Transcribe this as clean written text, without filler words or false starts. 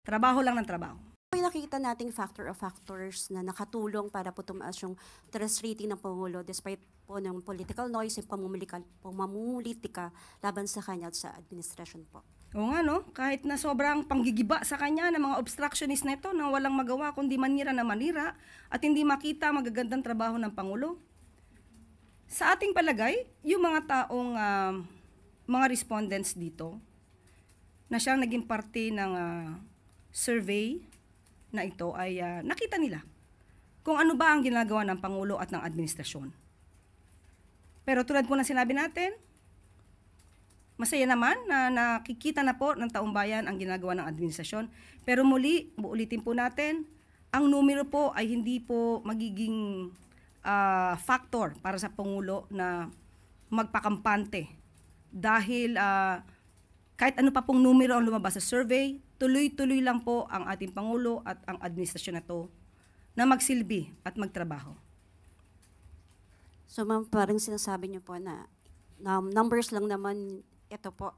Trabaho lang ng trabaho. May nakikita nating factor of factors na nakatulong para po tumaas yung trust rating ng Pangulo despite po ng political noise at pamumulitika laban sa kanya at sa administrasyon po. Oo nga no, kahit na sobrang panggigiba sa kanya ng mga obstructionist na ito na walang magawa kundi manira na manira at hindi makita magagandang trabaho ng Pangulo. Sa ating palagay, yung mga taong mga respondents dito na siyang naging parte ng survey na ito ay nakita nila kung ano ba ang ginagawa ng Pangulo at ng administrasyon. Pero tulad po ng sinabi natin, masaya naman na nakikita na po ng taong bayan ang ginagawa ng administrasyon. Pero muli, uulitin po natin, ang numero po ay hindi po magiging factor para sa Pangulo na magpakampante. Dahil kahit ano pa pong numero ang lumabas sa survey, tuloy-tuloy lang po ang ating Pangulo at ang administrasyon na to na magsilbi at magtrabaho. So ma'am, parang sinasabi niyo po na numbers lang naman ito po